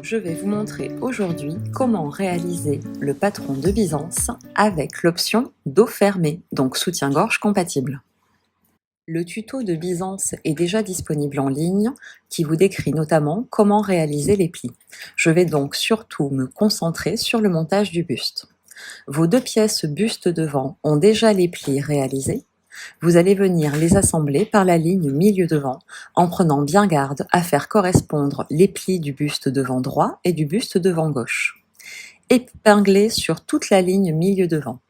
Je vais vous montrer aujourd'hui comment réaliser le patron de Byzance avec l'option dos fermé, donc soutien-gorge compatible. Le tuto de Byzance est déjà disponible en ligne qui vous décrit notamment comment réaliser les plis. Je vais donc surtout me concentrer sur le montage du buste. Vos deux pièces buste devant ont déjà les plis réalisés. Vous allez venir les assembler par la ligne milieu devant en prenant bien garde à faire correspondre les plis du buste devant droit et du buste devant gauche. Épinglez sur toute la ligne milieu devant.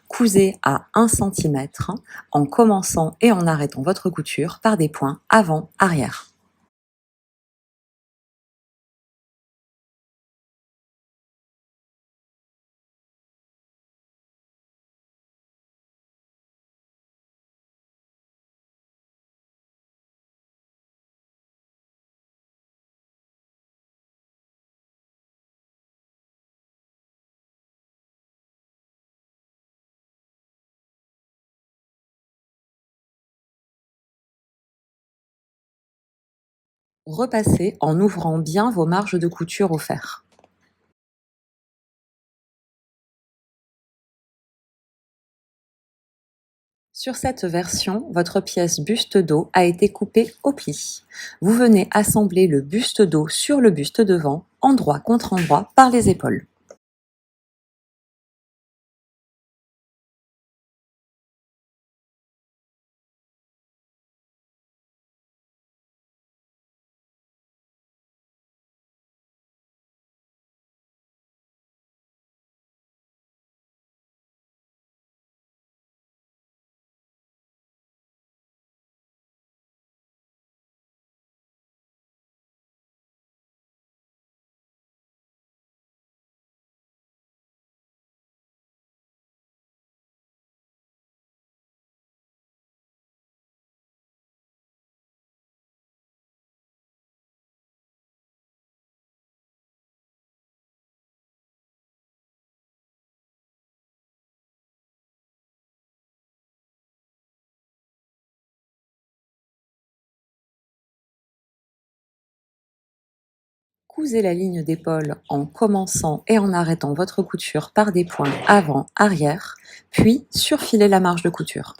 Cousez à 1 cm en commençant et en arrêtant votre couture par des points avant-arrière. Repassez en ouvrant bien vos marges de couture au fer. Sur cette version, votre pièce buste dos a été coupée au pli. Vous venez assembler le buste dos sur le buste devant, endroit contre endroit, par les épaules. Cousez la ligne d'épaule en commençant et en arrêtant votre couture par des points avant-arrière, puis surfilez la marge de couture.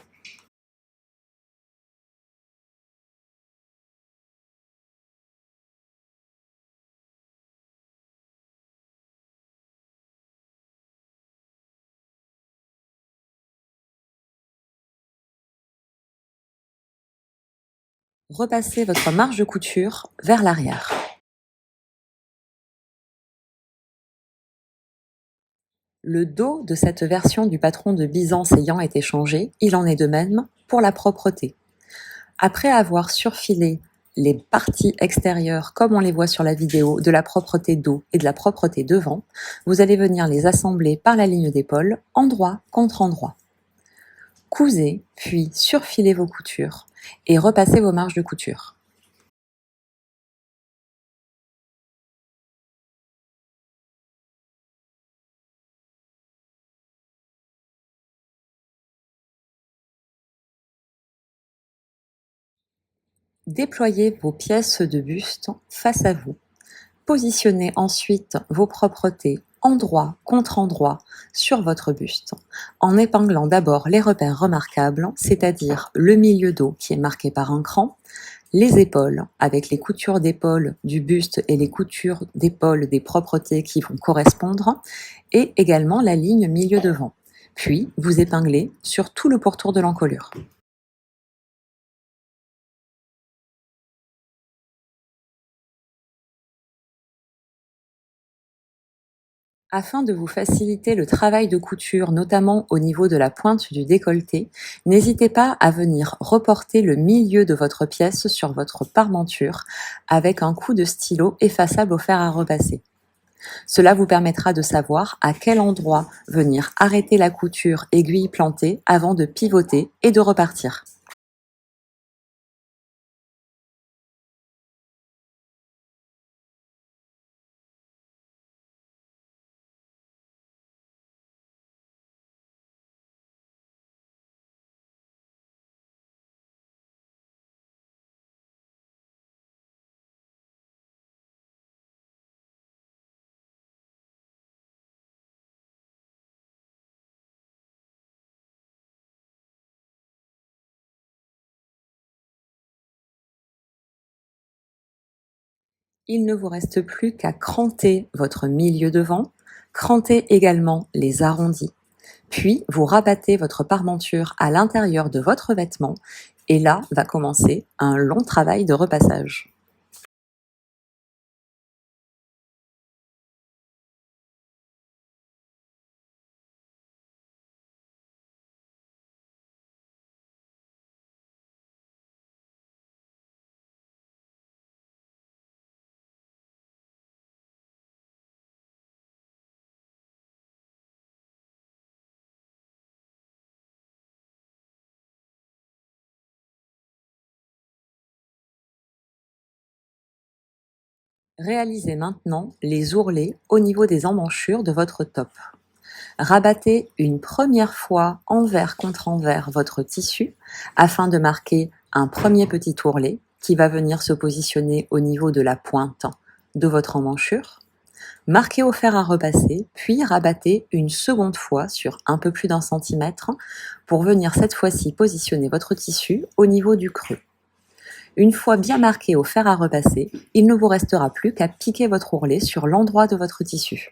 Repassez votre marge de couture vers l'arrière. Le dos de cette version du patron de Byzance ayant été changé, il en est de même pour la propreté. Après avoir surfilé les parties extérieures, comme on les voit sur la vidéo, de la propreté dos et de la propreté devant, vous allez venir les assembler par la ligne d'épaule, endroit contre endroit. Cousez, puis surfilez vos coutures et repassez vos marges de couture. Déployez vos pièces de buste face à vous. Positionnez ensuite vos propretés endroit contre endroit sur votre buste, en épinglant d'abord les repères remarquables, c'est-à-dire le milieu dos qui est marqué par un cran, les épaules avec les coutures d'épaule du buste et les coutures d'épaule des propretés qui vont correspondre, et également la ligne milieu devant. Puis vous épinglez sur tout le pourtour de l'encolure. Afin de vous faciliter le travail de couture, notamment au niveau de la pointe du décolleté, n'hésitez pas à venir reporter le milieu de votre pièce sur votre parmenture avec un coup de stylo effaçable au fer à repasser. Cela vous permettra de savoir à quel endroit venir arrêter la couture aiguille plantée avant de pivoter et de repartir. Il ne vous reste plus qu'à cranter votre milieu devant, cranter également les arrondis. Puis, vous rabattez votre parmenture à l'intérieur de votre vêtement et là va commencer un long travail de repassage. Réalisez maintenant les ourlets au niveau des emmanchures de votre top. Rabattez une première fois envers contre envers votre tissu afin de marquer un premier petit ourlet qui va venir se positionner au niveau de la pointe de votre emmanchure. Marquez au fer à repasser, puis rabattez une seconde fois sur un peu plus d'1 cm pour venir cette fois-ci positionner votre tissu au niveau du creux. Une fois bien marqué au fer à repasser, il ne vous restera plus qu'à piquer votre ourlet sur l'endroit de votre tissu.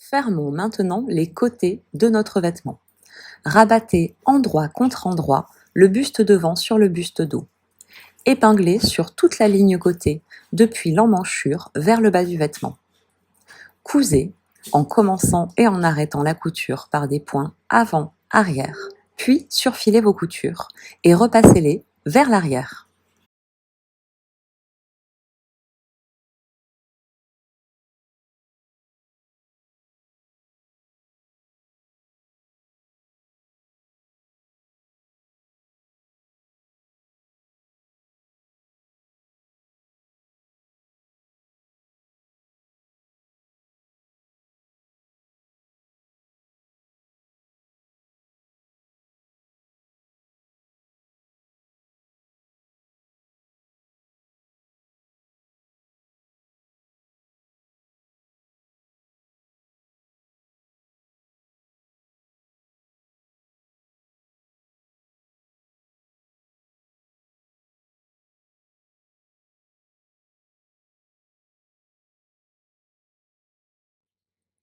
Fermons maintenant les côtés de notre vêtement. Rabattez endroit contre endroit le buste devant sur le buste dos. Épinglez sur toute la ligne côté, depuis l'emmanchure vers le bas du vêtement. Cousez en commençant et en arrêtant la couture par des points avant-arrière, puis surfilez vos coutures et repassez-les vers l'arrière.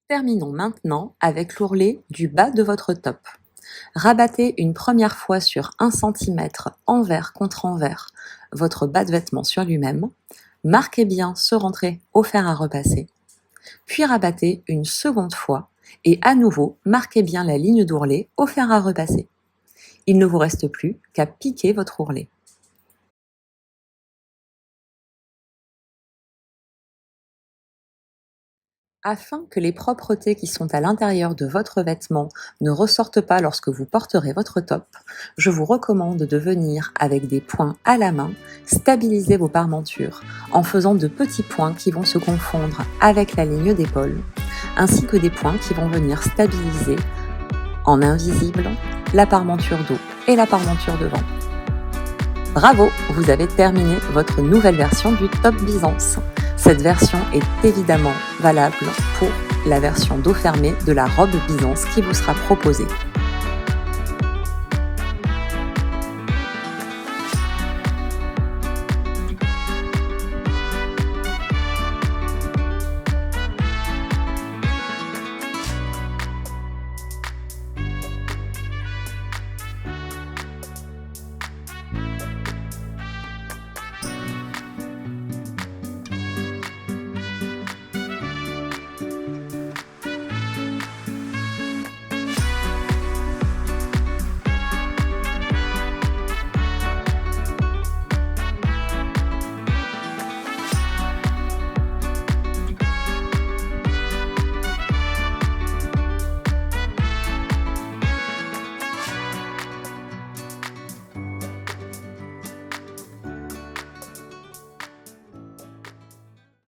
Terminons maintenant avec l'ourlet du bas de votre top. Rabattez une première fois sur 1 cm envers contre envers votre bas de vêtement sur lui-même. Marquez bien ce rentré au fer à repasser. Puis rabattez une seconde fois et à nouveau marquez bien la ligne d'ourlet au fer à repasser. Il ne vous reste plus qu'à piquer votre ourlet. Afin que les propretés qui sont à l'intérieur de votre vêtement ne ressortent pas lorsque vous porterez votre top, je vous recommande de venir avec des points à la main stabiliser vos parmentures en faisant de petits points qui vont se confondre avec la ligne d'épaule, ainsi que des points qui vont venir stabiliser en invisible la parmenture dos et la parmenture devant. Bravo, vous avez terminé votre nouvelle version du top Byzance. Cette version est évidemment valable pour la version dos fermé de la robe Byzance qui vous sera proposée.